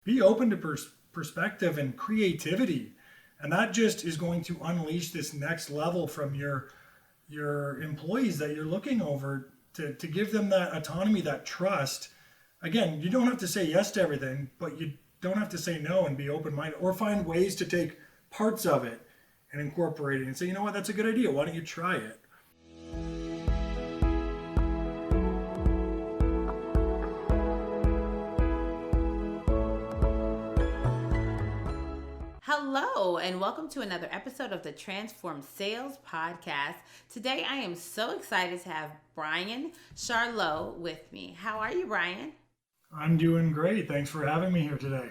Be open to perspective and creativity. And that just is going to unleash this next level from your employees that you're looking over to give them that autonomy, that trust. Again, you don't have to say yes to everything, but you don't have to say no and be open minded or find ways to take parts of it and incorporate it and say, you know what, that's a good idea. Why don't you try it? Hello, and welcome to another episode of the Transform Sales Podcast. Today, I am so excited to have Bryan Charleau with me. How are you, Bryan? I'm doing great. Thanks for having me here today.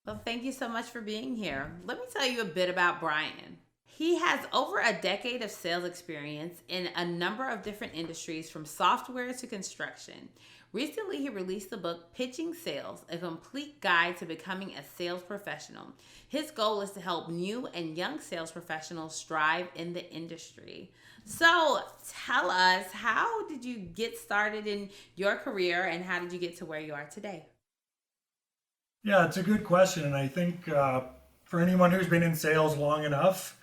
Well, thank you so much for being here. Let me tell you a bit about Bryan. He has over a decade of sales experience in a number of different industries, from software to construction. Recently, he released the book Pitching Sales, a complete guide to becoming a sales professional. His goal is to help new and young sales professionals strive in the industry. So tell us, how did you get started in your career and how did you get to where you are today? Yeah, it's a good question. And I think for anyone who's been in sales long enough,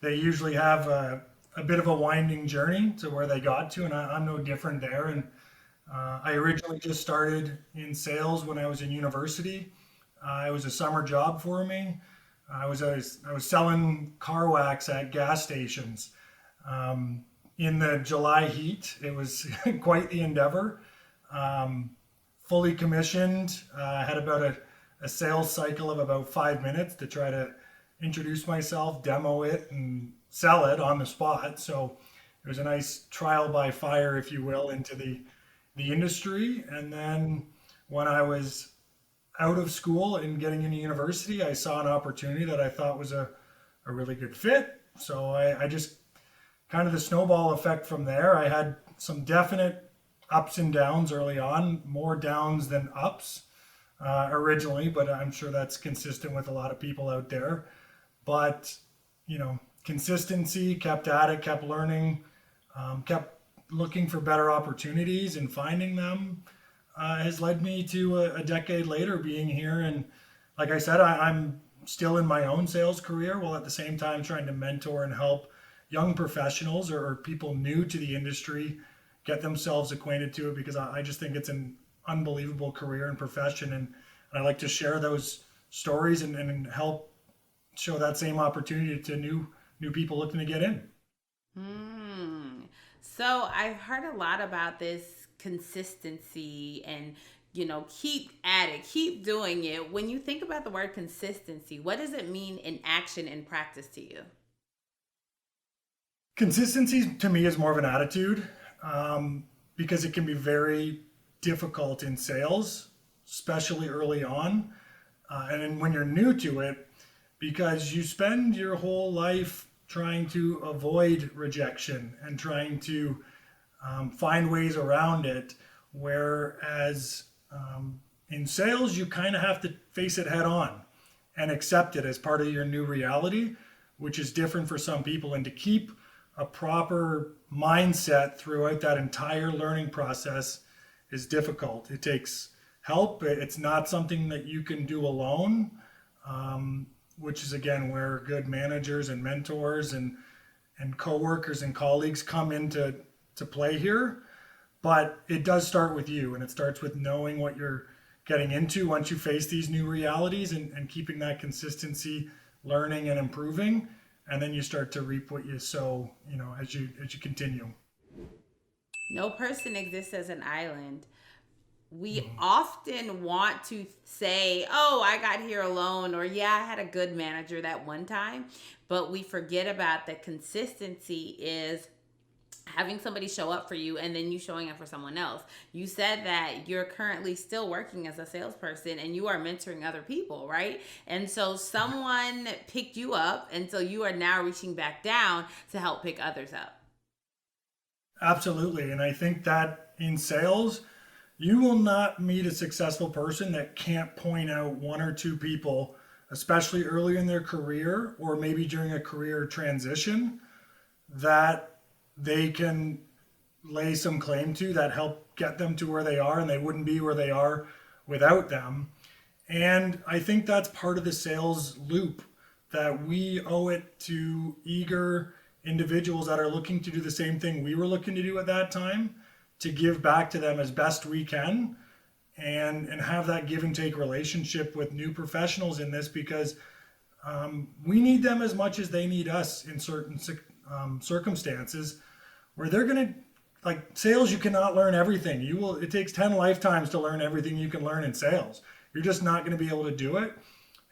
they usually have a bit of a winding journey to where they got to. And I'm no different there. And I originally just started in sales when I was in university. It was a summer job for me. I was selling car wax at gas stations in the July heat. It was quite the endeavor. Um, Fully commissioned. I had about a sales cycle of about 5 minutes to try to introduce myself, demo it, and sell it on the spot. So it was a nice trial by fire, if you will, into the industry. And then when I was out of school and getting into university, I saw an opportunity that I thought was a really good fit. So I just kind of the snowball effect from there. I had some definite ups and downs early on, more downs than ups originally, but I'm sure that's consistent with a lot of people out there. But, consistency, kept at it, kept learning, kept looking for better opportunities and finding them has led me to a decade later being here. And like I said, I'm still in my own sales career while at the same time trying to mentor and help young professionals or people new to the industry get themselves acquainted to it, because I just think it's an unbelievable career and profession. And I like to share those stories and help show that same opportunity to new people looking to get in. So I've heard a lot about this consistency and, keep at it, keep doing it. When you think about the word consistency, what does it mean in action and practice to you? Consistency to me is more of an attitude, because it can be very difficult in sales, especially early on. And then when you're new to it, because you spend your whole life trying to avoid rejection and trying to find ways around it. Whereas in sales, you kind of have to face it head on and accept it as part of your new reality, which is different for some people. And to keep a proper mindset throughout that entire learning process is difficult. It takes help. It's not something that you can do alone, which is again where good managers and mentors and coworkers and colleagues come into play here. But it does start with you, and it starts with knowing what you're getting into once you face these new realities, and keeping that consistency, learning and improving, and then you start to reap what you sow, as you continue. No person exists as an island. We often want to say, oh, I got here alone, or yeah, I had a good manager that one time, but we forget about that consistency is having somebody show up for you and then you showing up for someone else. You said that you're currently still working as a salesperson and you are mentoring other people, right? And so someone picked you up, and so you are now reaching back down to help pick others up. Absolutely. And I think that in sales, you will not meet a successful person that can't point out one or two people, especially early in their career or maybe during a career transition, that they can lay some claim to, that help get them to where they are, and they wouldn't be where they are without them. And I think that's part of the sales loop, that we owe it to eager individuals that are looking to do the same thing we were looking to do at that time, to give back to them as best we can, and have that give and take relationship with new professionals in this, because we need them as much as they need us in certain circumstances where they're going to, like sales, you cannot learn everything. It takes 10 lifetimes to learn everything you can learn in sales. You're just not going to be able to do it.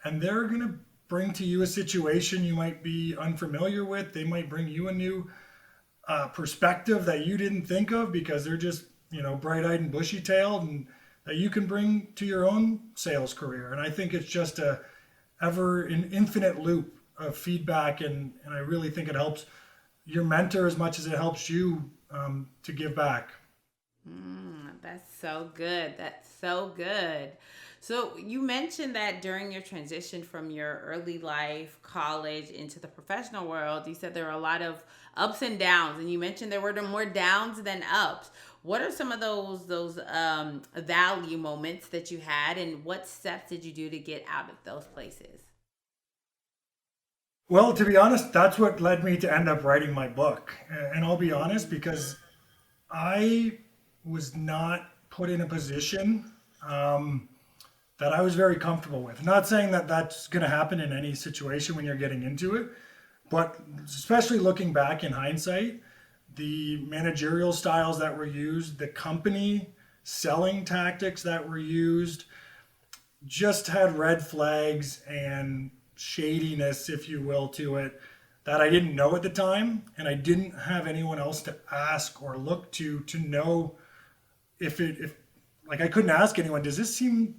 And they're going to bring to you a situation you might be unfamiliar with. They might bring you a new perspective that you didn't think of, because they're just, bright-eyed and bushy-tailed, and that you can bring to your own sales career. And I think it's just an infinite loop of feedback, and I really think it helps your mentor as much as it helps you to give back. That's so good. That's so good. So you mentioned that during your transition from your early life, college, into the professional world, you said there were a lot of ups and downs, and you mentioned there were more downs than ups. What are some of those value moments that you had, and what steps did you do to get out of those places? Well, to be honest, that's what led me to end up writing my book. And I'll be honest, because I was not put in a position that I was very comfortable with. Not saying that that's going to happen in any situation when you're getting into it, but especially looking back in hindsight, the managerial styles that were used, the company selling tactics that were used, just had red flags and shadiness, if you will, to it, that I didn't know at the time, and I didn't have anyone else to ask or look to know if like, I couldn't ask anyone, does this seem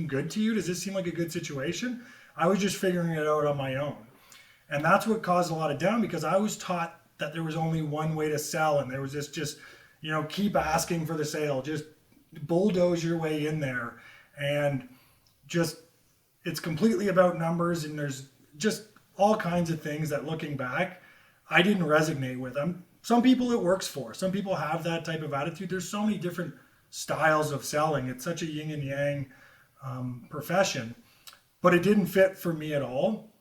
good to you? Does this seem like a good situation? I was just figuring it out on my own. And that's what caused a lot of down, because I was taught that there was only one way to sell, and there was this just, keep asking for the sale, just bulldoze your way in there. And just, it's completely about numbers, and there's just all kinds of things that, looking back, I didn't resonate with them. Some people it works for. Some people have that type of attitude. There's so many different styles of selling. It's such a yin and yang profession, but it didn't fit for me at all.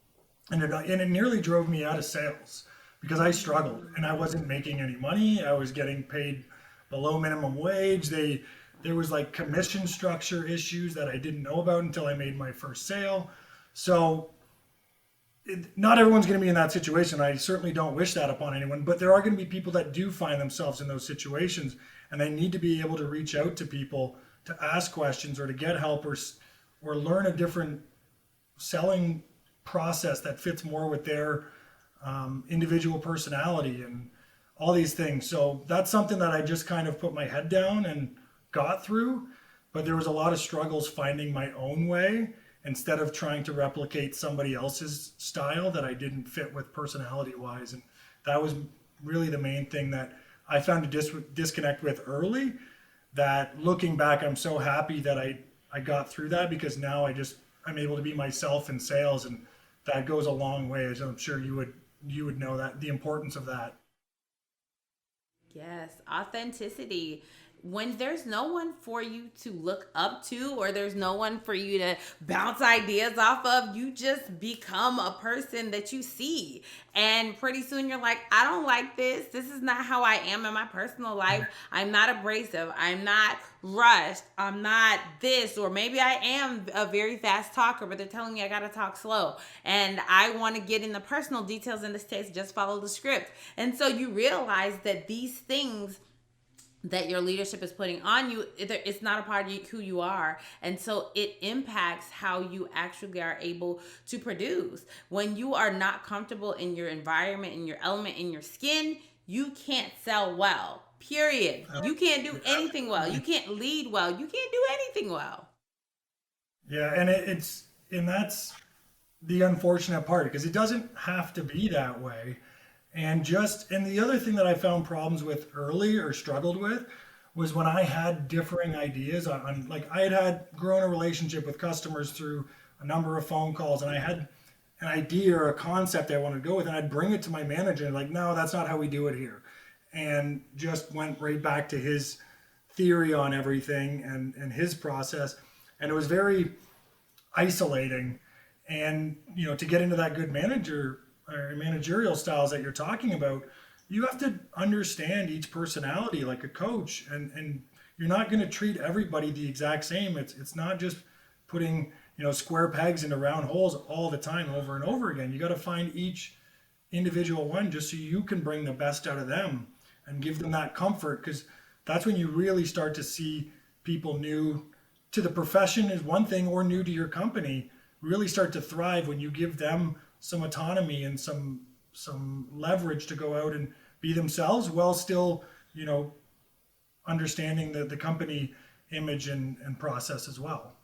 And it nearly drove me out of sales, because I struggled and I wasn't making any money. I was getting paid below minimum wage. There was like commission structure issues that I didn't know about until I made my first sale. So not everyone's going to be in that situation. I certainly don't wish that upon anyone, but there are going to be people that do find themselves in those situations, and they need to be able to reach out to people to ask questions or to get help, or learn a different selling process that fits more with their individual personality and all these things. So that's something that I just kind of put my head down and got through, but there was a lot of struggles finding my own way instead of trying to replicate somebody else's style that I didn't fit with personality wise. And that was really the main thing that I found a disconnect with early, that looking back, I'm so happy that I got through that, because now I'm able to be myself in sales, and that goes a long way, as I'm sure you would know, that the importance of that. Yes, authenticity. When there's no one for you to look up to, or there's no one for you to bounce ideas off of, you just become a person that you see. And pretty soon you're like, I don't like this. This is not how I am in my personal life. I'm not abrasive. I'm not rushed. I'm not this. Or maybe I am a very fast talker, but they're telling me I got to talk slow. And I want to get in the personal details in this case, just follow the script. And so you realize that these things that your leadership is putting on you, it's not a part of who you are. And so it impacts how you actually are able to produce. When you are not comfortable in your environment, in your element, in your skin, you can't sell well, period. You can't do anything well. You can't lead well. You can't do anything well. Yeah, and that's the unfortunate part, because it doesn't have to be that way. And the other thing that I found problems with early, or struggled with, was when I had differing ideas on, like, I had grown a relationship with customers through a number of phone calls, and I had an idea or a concept I wanted to go with, and I'd bring it to my manager and, like, no, that's not how we do it here. And just went right back to his theory on everything, and his process. And it was very isolating. And, to get into that good manager or managerial styles that you're talking about, you have to understand each personality like a coach. And you're not going to treat everybody the exact same. It's not just putting, square pegs into round holes all the time over and over again. You got to find each individual one just so you can bring the best out of them and give them that comfort, because that's when you really start to see people new to the profession is one thing, or new to your company, really start to thrive when you give them some autonomy and some leverage to go out and be themselves while still, understanding the company image and process as well.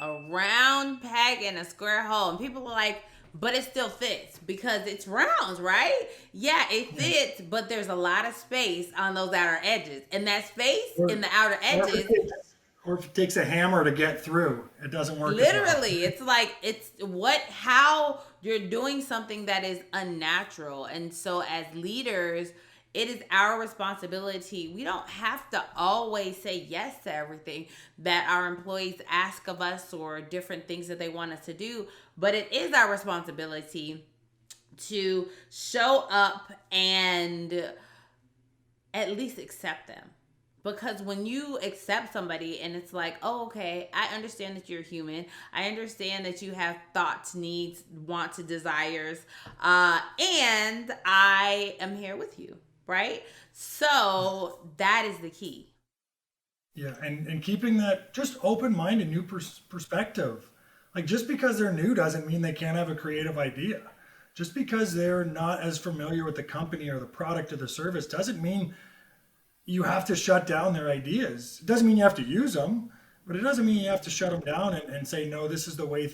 A round peg in a square hole. And people are like, but it still fits because it's rounds, right? Yeah, it Yeah. fits, but there's a lot of space on those outer edges. And that space Or, in the outer or if it edges, takes, or if it takes a hammer to get through, it doesn't work as well. literally, it's like, how you're doing something that is unnatural. And so as leaders, it is our responsibility. We don't have to always say yes to everything that our employees ask of us or different things that they want us to do, but it is our responsibility to show up and at least accept them. Because when you accept somebody and it's like, oh, okay, I understand that you're human. I understand that you have thoughts, needs, wants, desires, and I am here with you, right? So that is the key. Yeah, and keeping that just open mind and new perspective. Like, just because they're new doesn't mean they can't have a creative idea. Just because they're not as familiar with the company or the product or the service doesn't mean you have to shut down their ideas. It doesn't mean you have to use them, but it doesn't mean you have to shut them down and say, no, this is the way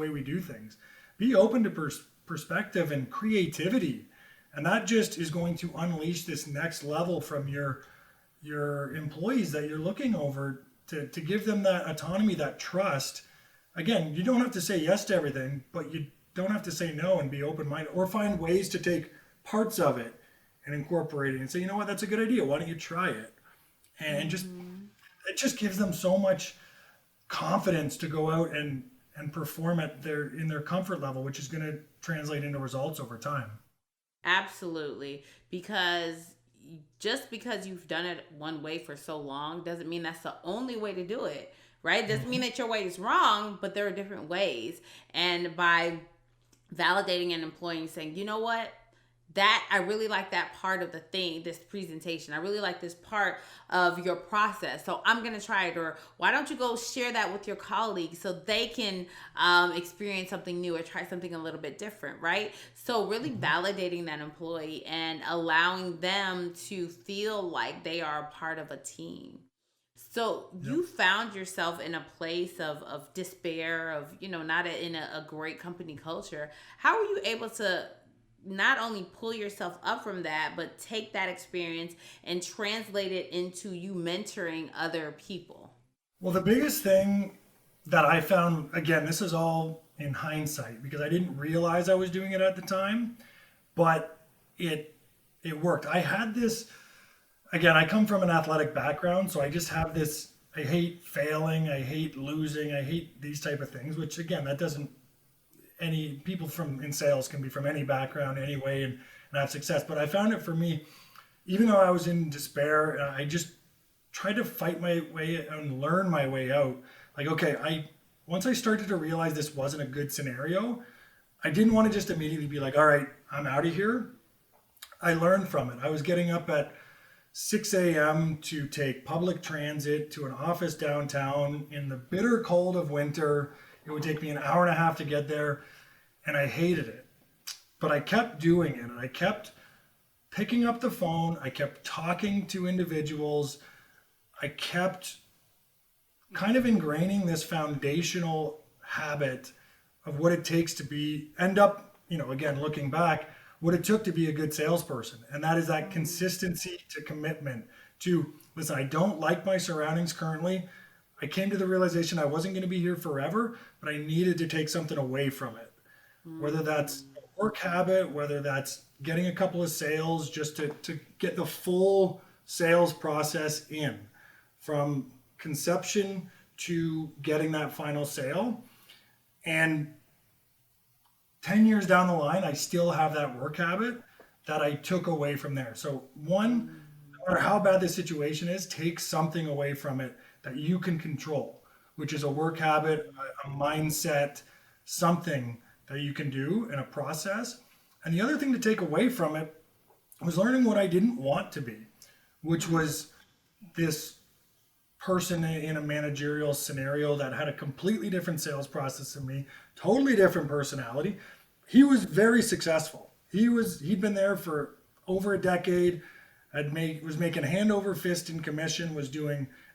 we do things. Be open to perspective and creativity. And that just is going to unleash this next level from your employees that you're looking over, to give them that autonomy, that trust. Again, you don't have to say yes to everything, but you don't have to say no, and be open-minded or find ways to take parts of it and incorporate it and say, you know what, that's a good idea. Why don't you try it? And just it just gives them so much confidence to go out and perform at their comfort level, which is going to translate into results over time. Absolutely. Because just because you've done it one way for so long doesn't mean that's the only way to do it, right? Doesn't mean that your way is wrong, but there are different ways. And by validating an employee and saying, you know what? That I really like that part of the thing, this presentation. I really like this part of your process. So I'm going to try it. Or why don't you go share that with your colleagues so they can experience something new or try something a little bit different, right? So really validating that employee and allowing them to feel like they are a part of a team. So Yep. you found yourself in a place of despair, of, not in a great company culture. How were you able to not only pull yourself up from that, but take that experience and translate it into you mentoring other people? Well, the biggest thing that I found, again, this is all in hindsight because I didn't realize I was doing it at the time, but it it worked. I had this, again, I come from an athletic background, so I just have this, I hate failing, I hate losing, I hate these type of things, which again, that doesn't, any people from in sales can be from any background anyway, and have success. But I found it for me, even though I was in despair, I just tried to fight my way and learn my way out. Like, okay, I once I started to realize this wasn't a good scenario, I didn't want to just immediately be like, all right, I'm out of here. I learned from it. I was getting up at 6 a.m. to take public transit to an office downtown in the bitter cold of winter. It would take me an hour and a half to get there, and I hated it. But I kept doing it, and I kept picking up the phone. I kept talking to individuals. I kept kind of ingraining this foundational habit of what it takes to end up, again, looking back, what it took to be a good salesperson. And that is that consistency to commitment to, listen, I don't like my surroundings currently. I came to the realization I wasn't going to be here forever, but I needed to take something away from it. Whether that's a work habit, whether that's getting a couple of sales just to get the full sales process in, from conception to getting that final sale. And 10 years down the line, I still have that work habit that I took away from there. So, one, no matter how bad the situation is, take something away from it that you can control, which is a work habit, a mindset, something that you can do in a process. And the other thing to take away from it was learning what I didn't want to be, which was this person in a managerial scenario that had a completely different sales process than me, totally different personality. He was very successful. He'd been there for over a decade, was making hand over fist in commission,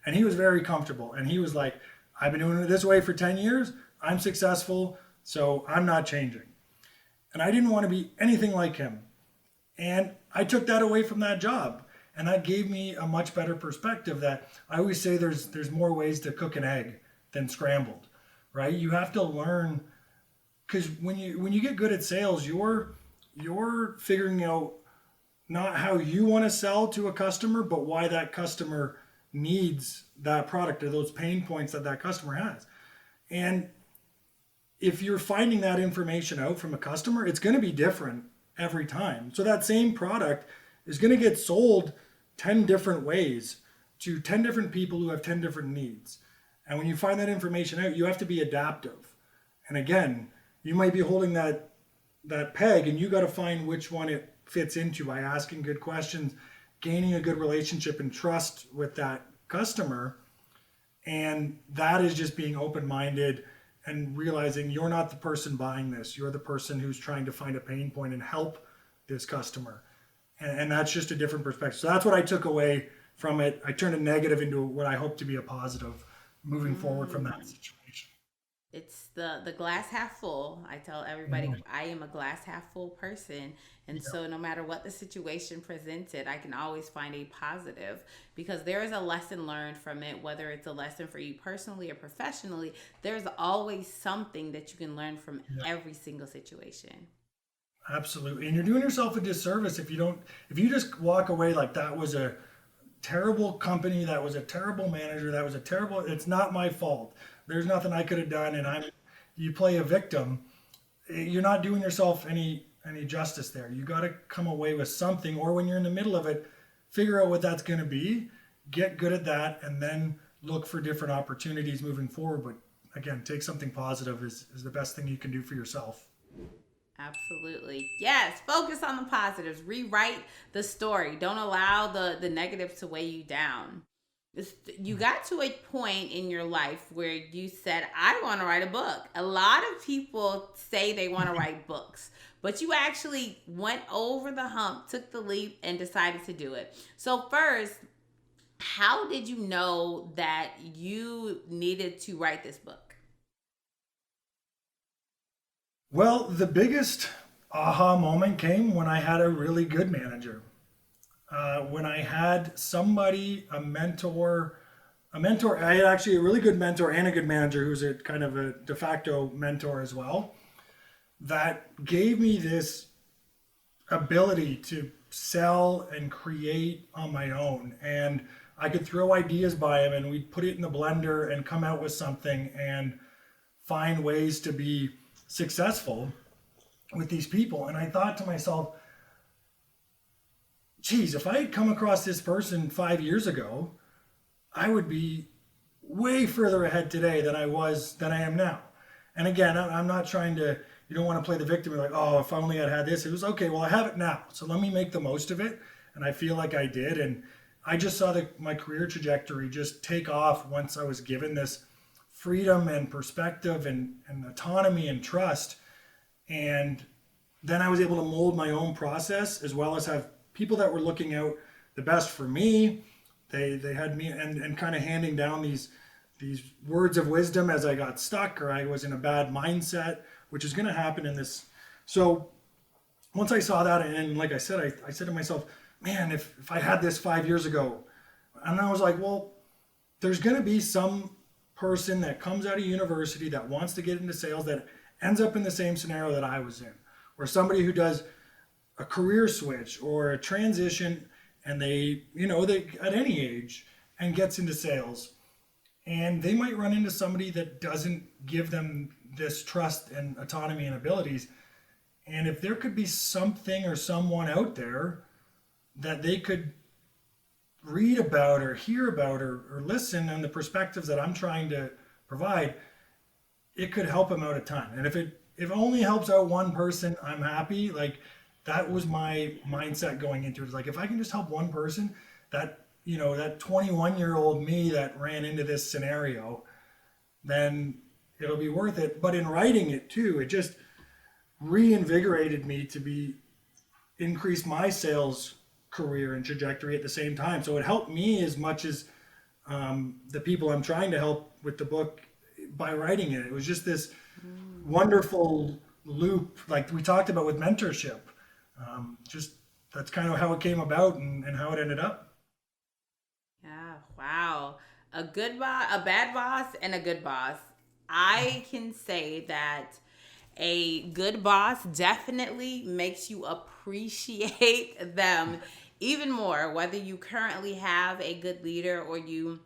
and he was very comfortable. And he was like, I've been doing it this way for 10 years. I'm successful, so I'm not changing. And I didn't want to be anything like him. And I took that away from that job. And that gave me a much better perspective that I always say there's more ways to cook an egg than scrambled, right? You have to learn, because when you get good at sales, you're figuring out not how you want to sell to a customer, but why that customer needs that product or those pain points that customer has. And if you're finding that information out from a customer, it's going to be different every time. So that same product is going to get sold 10 different ways to 10 different people who have 10 different needs. And when you find that information out, you have to be adaptive. And again, you might be holding that peg, and you got to find which one it fits into by asking good questions, gaining a good relationship and trust with that customer. And that is just being open-minded and realizing you're not the person buying this. You're the person who's trying to find a pain point and help this customer. And that's just a different perspective. So that's what I took away from it. I turned a negative into what I hope to be a positive moving forward from that situation. It's the glass half full. I tell everybody I am a glass half full person. And so no matter what the situation presented, I can always find a positive, because there is a lesson learned from it, whether it's a lesson for you personally or professionally. There's always something that you can learn from every single situation. Absolutely. And you're doing yourself a disservice if you just walk away like that was a terrible company, that was a terrible manager, it's not my fault. There's nothing I could have done, and you play a victim. You're not doing yourself any justice there. You got to come away with something, or when you're in the middle of it, figure out what that's going to be, get good at that, and then look for different opportunities moving forward. But again, take something positive is the best thing you can do for yourself. Absolutely. Yes. Focus on the positives. Rewrite the story. Don't allow the negatives to weigh you down. You got to a point in your life where you said, I want to write a book. A lot of people say they want to write books, but you actually went over the hump, took the leap, and decided to do it. So first, how did you know that you needed to write this book? Well, the biggest aha moment came when I had a really good manager. When I had somebody, a mentor, I had actually a really good mentor and a good manager who's a kind of a de facto mentor as well, that gave me this ability to sell and create on my own. And I could throw ideas by him and we'd put it in the blender and come out with something and find ways to be successful with these people. And I thought to myself, geez, if I had come across this person 5 years ago, I would be way further ahead today than I am now. And again, I'm not trying to, you don't want to play the victim. You're like, oh, if only I'd had this. It was okay, well, I have it now. So let me make the most of it. And I feel like I did. And I just saw my career trajectory just take off once I was given this freedom and perspective and autonomy and trust. And then I was able to mold my own process, as well as have people that were looking out the best for me. They had me and kind of handing down these words of wisdom as I got stuck or I was in a bad mindset, which is going to happen in this. So once I saw that, and like I said, I said to myself, man, if I had this 5 years ago, and I was like, well, there's going to be some person that comes out of university that wants to get into sales that ends up in the same scenario that I was in, or somebody who does a career switch or a transition and they at any age and gets into sales. and they might run into somebody that doesn't give them this trust and autonomy and abilities. And if there could be something or someone out there that they could read about or hear about or listen on the perspectives that I'm trying to provide, it could help them out a ton. And if it only helps out one person, I'm happy. Like that was my mindset going into it. It's like if I can just help one person, that that 21-year-old me that ran into this scenario, then it'll be worth it. But in writing it too, it just reinvigorated me to be increase my sales career and trajectory at the same time. So it helped me as much as the people I'm trying to help with the book by writing it. It was just this wonderful loop, like we talked about with mentorship. Just that's kind of how it came about and how it ended up. Yeah, wow. A good boss, a bad boss, and a good boss. I can say that a good boss definitely makes you appreciate them even more, whether you currently have a good leader or you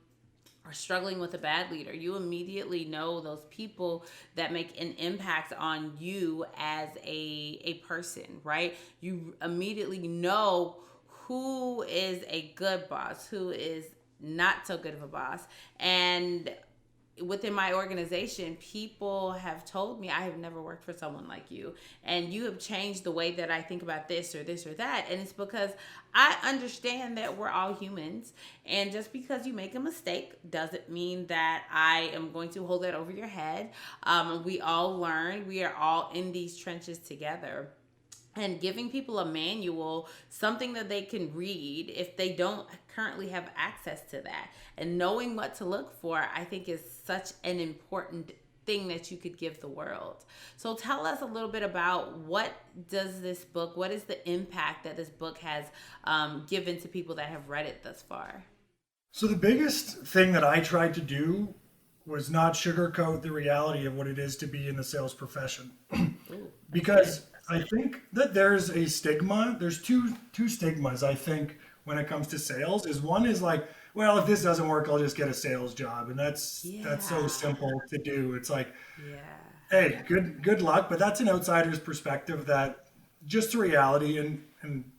are struggling with a bad leader. You immediately know those people that make an impact on you as a person, right? You immediately know who is a good boss, who is not so good of a boss. And within my organization, people have told me, I have never worked for someone like you, and you have changed the way that I think about this or this or that. And it's because I understand that we're all humans, and just because you make a mistake doesn't mean that I am going to hold that over your head. We all learn. We are all in these trenches together. And giving people a manual, something that they can read if they don't currently have access to that, and knowing what to look for, I think is such an important thing that you could give the world. So tell us a little bit about what is the impact that this book has given to people that have read it thus far? So the biggest thing that I tried to do was not sugarcoat the reality of what it is to be in the sales profession. Ooh, Because I think that there's a stigma. There's two stigmas, I think, when it comes to sales. Is one is like, well, if this doesn't work, I'll just get a sales job, and that's so yeah, simple to do. It's like, yeah, hey, good luck, but that's an outsider's perspective. That just the reality, and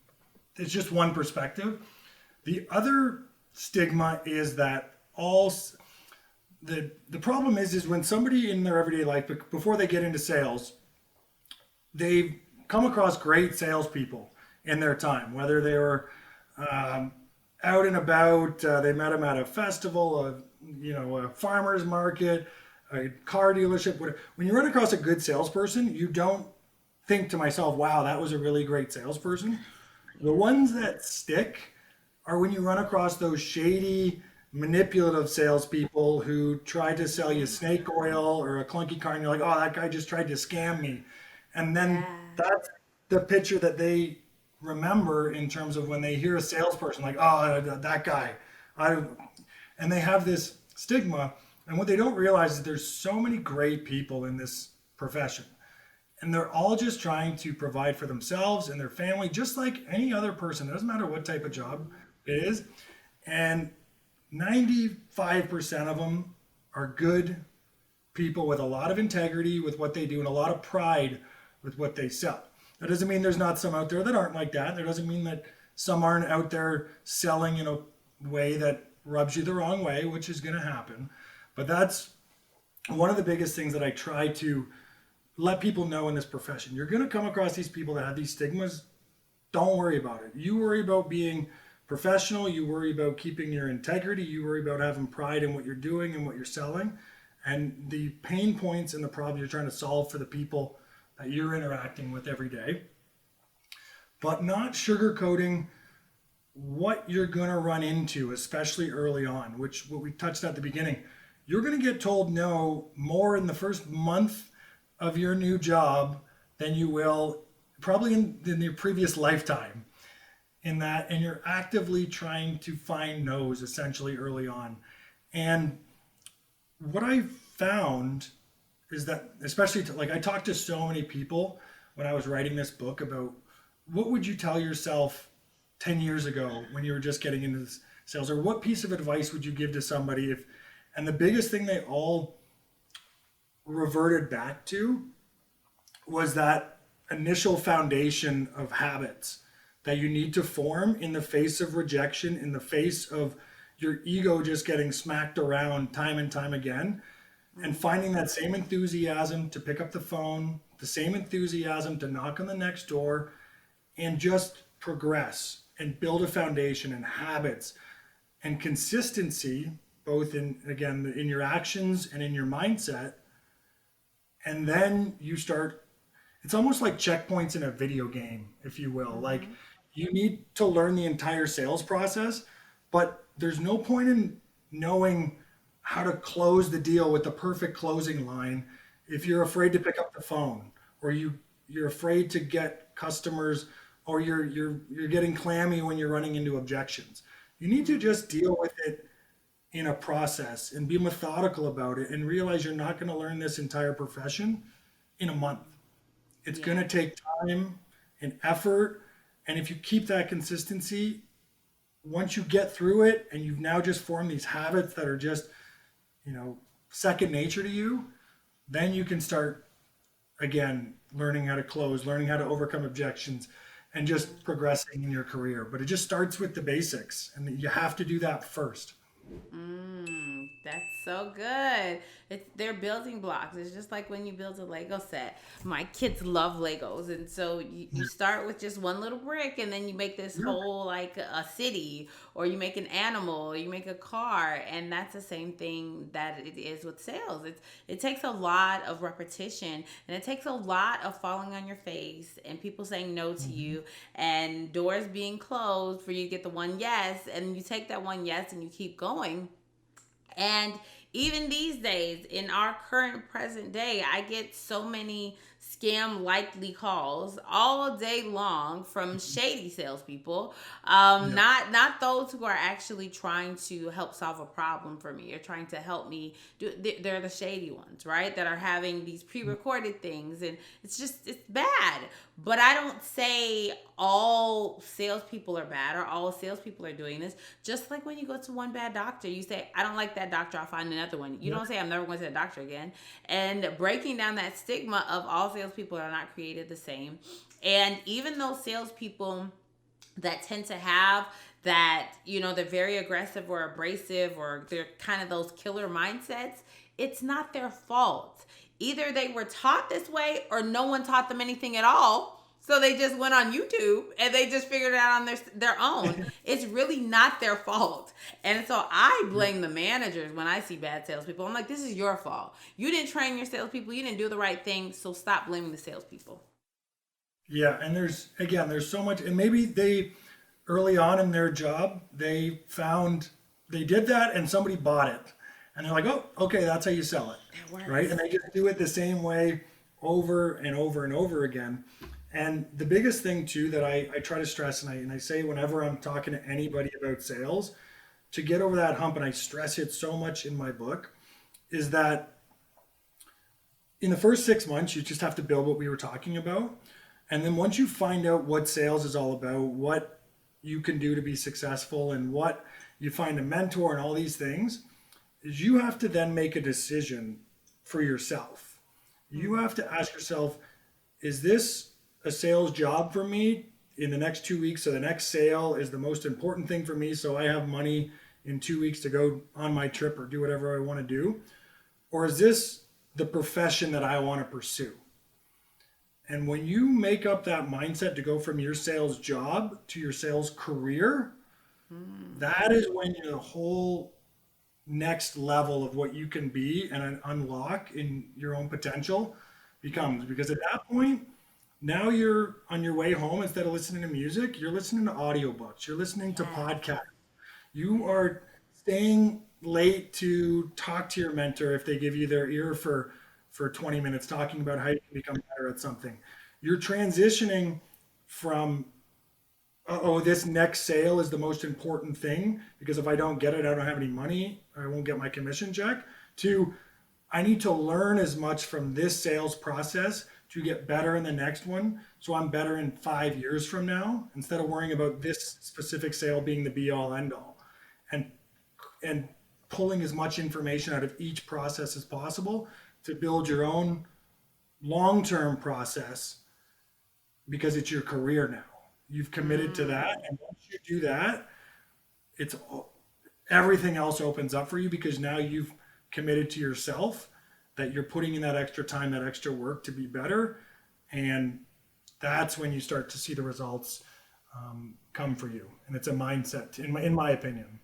it's just one perspective. The other stigma is that the problem is when somebody in their everyday life before they get into sales, they've come across great salespeople in their time, whether they were out and about, they met them at a festival, a farmer's market, a car dealership. Whatever. When you run across a good salesperson, you don't think to myself, wow, that was a really great salesperson. The ones that stick are when you run across those shady, manipulative salespeople who try to sell you snake oil or a clunky car, and you're like, oh, that guy just tried to scam me. And then yeah, that's the picture that they remember in terms of when they hear a salesperson, like, oh, that guy. I, and they have this stigma. And what they don't realize is there's so many great people in this profession. And they're all just trying to provide for themselves and their family, just like any other person. It doesn't matter what type of job it is. And 95% of them are good people with a lot of integrity with what they do and a lot of pride with what they sell. That doesn't mean there's not some out there that aren't like that. That doesn't mean that some aren't out there selling in a way that rubs you the wrong way, which is going to happen. But that's one of the biggest things that I try to let people know in this profession. You're going to come across these people that have these stigmas. Don't worry about it. You worry about being professional. You worry about keeping your integrity. You worry about having pride in what you're doing and what you're selling. And the pain points and the problems you're trying to solve for the people that you're interacting with every day. But not sugarcoating what you're going to run into, especially early on, which what we touched at the beginning. You're going to get told no more in the first month of your new job than you will probably in your previous lifetime. In that, and you're actively trying to find no's essentially early on. And what I found is that, especially like I talked to so many people when I was writing this book about what would you tell yourself 10 years ago when you were just getting into this sales, or what piece of advice would you give to somebody if, And the biggest thing they all reverted back to was that initial foundation of habits that you need to form in the face of rejection, in the face of your ego just getting smacked around time and time again, and finding that same enthusiasm to pick up the phone, the same enthusiasm to knock on the next door, and just progress and build a foundation and habits and consistency, both in, again, in your actions and in your mindset. And then you start, it's almost like checkpoints in a video game, if you will. Like, you need to learn the entire sales process, but there's no point in knowing how to close the deal with the perfect closing line if you're afraid to pick up the phone, or you're afraid to get customers, or you're getting clammy when you're running into objections. You need to just deal with it in a process and be methodical about it, and realize you're not going to learn this entire profession in a month. It's going Yeah. to take time and effort. And if you keep that consistency, once you get through it and you've now just formed these habits that are just, second nature to you, then you can start again learning how to close, learning how to overcome objections, and just progressing in your career. But it just starts with the basics, and you have to do that first. That's so good. They're building blocks. It's just like when you build a Lego set. My kids love Legos, and so you start with just one little brick, and then you make this Yeah. whole like a city, or you make an animal, or you make a car, and that's the same thing that it is with sales. It takes a lot of repetition, and it takes a lot of falling on your face, and people saying no to Mhm. you, and doors being closed for you to get the one yes, and you take that one yes, and you keep going. And even these days, in our current present day, I get so many scam likely calls all day long from shady salespeople. Yeah. Not those who are actually trying to help solve a problem for me or trying to help me do. They're the shady ones, right? That are having these pre-recorded things, and it's bad. But I don't say all salespeople are bad or all salespeople are doing this. Just like when you go to one bad doctor, you say, I don't like that doctor, I'll find another one. You Yeah. don't say, I'm never going to the doctor again. And breaking down that stigma of all salespeople are not created the same. And even those salespeople that tend to have that, they're very aggressive or abrasive, or they're kind of those killer mindsets, it's not their fault. Either they were taught this way or no one taught them anything at all. So they just went on YouTube and they just figured it out on their own. It's really not their fault. And so I blame the managers when I see bad salespeople. I'm like, this is your fault. You didn't train your salespeople. You didn't do the right thing. So stop blaming the salespeople. Yeah, and there's so much, and maybe they early on in their job they did that and somebody bought it, and they're like, oh, okay, that's how you sell it, That right? works. And they just do it the same way over and over and over again. And the biggest thing too that I try to stress, and I say whenever I'm talking to anybody about sales, to get over that hump, and I stress it so much in my book, is that in the first 6 months, you just have to build what we were talking about. And then once you find out what sales is all about, what you can do to be successful, and what you find a mentor and all these things, is you have to then make a decision for yourself. You have to ask yourself, is this a sales job for me in the next 2 weeks? So the next sale is the most important thing for me. So I have money in 2 weeks to go on my trip or do whatever I want to do. Or is this the profession that I want to pursue? And when you make up that mindset to go from your sales job to your sales career, that is when the whole next level of what you can be and unlock in your own potential becomes. Because at that point, now you're on your way home, instead of listening to music, you're listening to audiobooks, you're listening to Yes. podcasts, you are staying late to talk to your mentor if they give you their ear for 20 minutes talking about how you can become better at something. You're transitioning from, oh, this next sale is the most important thing because if I don't get it, I don't have any money, I won't get my commission check, to I need to learn as much from this sales process to get better in the next one. So I'm better in 5 years from now, instead of worrying about this specific sale being the be all end all. And and pulling as much information out of each process as possible to build your own long-term process, because it's your career now. You've committed to that, and once you do that, it's everything else opens up for you, because now you've committed to yourself that you're putting in that extra time, that extra work to be better, and that's when you start to see the results come for you. And it's a mindset, in my opinion.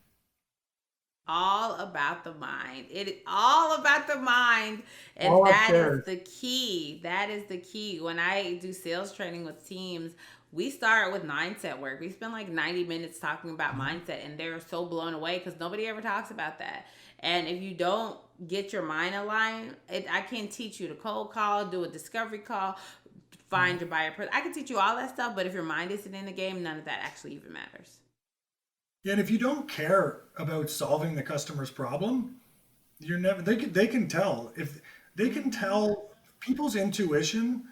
All about the mind. It all about the mind. And All that upstairs. is the key. That is the key. When I do sales training with teams, we start with mindset work. We spend like 90 minutes talking about mindset, and they're so blown away because nobody ever talks about that. And if you don't get your mind aligned, I can't teach you to cold call, do a discovery call, find your buyer person. I can teach you all that stuff, but if your mind isn't in the game, none of that actually even matters. Yeah, and if you don't care about solving the customer's problem, you're never. They can tell. If they can tell, people's intuition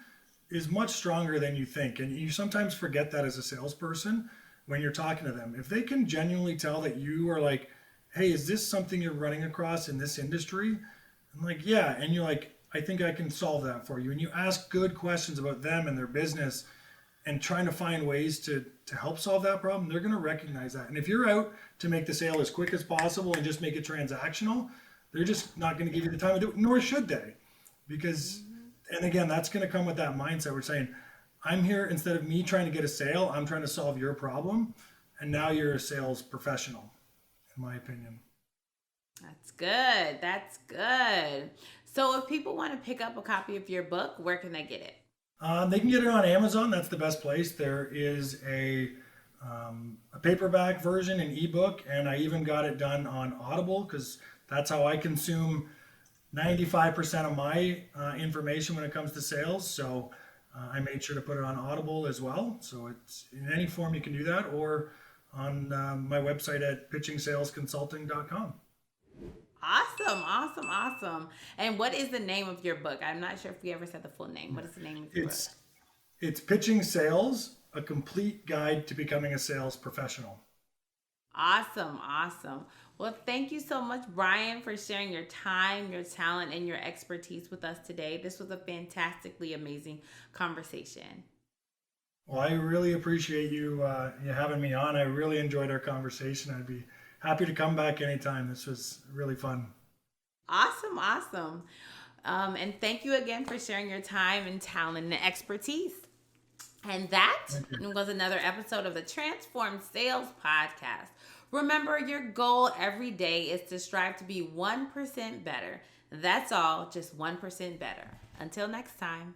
is much stronger than you think, and you sometimes forget that as a salesperson when you're talking to them. If they can genuinely tell that you are like, "Hey, is this something you're running across in this industry?" I'm like, "Yeah," and you're like, "I think I can solve that for you," and you ask good questions about them and their business, and trying to find ways to help solve that problem, they're going to recognize that. And if you're out to make the sale as quick as possible and just make it transactional, they're just not going to give you the time to do it, nor should they. Because, and again, that's going to come with that mindset. We're saying, I'm here, instead of me trying to get a sale, I'm trying to solve your problem. And now you're a sales professional, in my opinion. That's good. That's good. So if people want to pick up a copy of your book, where can they get it? They can get it on Amazon. That's the best place. There is a paperback version, an ebook, and I even got it done on Audible, because that's how I consume 95% of my information when it comes to sales. So I made sure to put it on Audible as well. So it's in any form you can do that, or on my website at pitchingsalesconsulting.com. Awesome, awesome, awesome. And what is the name of your book? I'm not sure if we ever said the full name. What is the name of your book? It's Pitching Sales, a complete guide to becoming a sales professional. Awesome, awesome. Well, thank you so much, Bryan, for sharing your time, your talent, and your expertise with us today. This was a fantastically amazing conversation. Well, I really appreciate you having me on. I really enjoyed our conversation. I'd be happy to come back anytime. This was really fun. Awesome, awesome. And thank you again for sharing your time and talent and expertise. And that was another episode of the Transformed Sales Podcast. Remember, your goal every day is to strive to be 1% better. That's all, just 1% better. Until next time.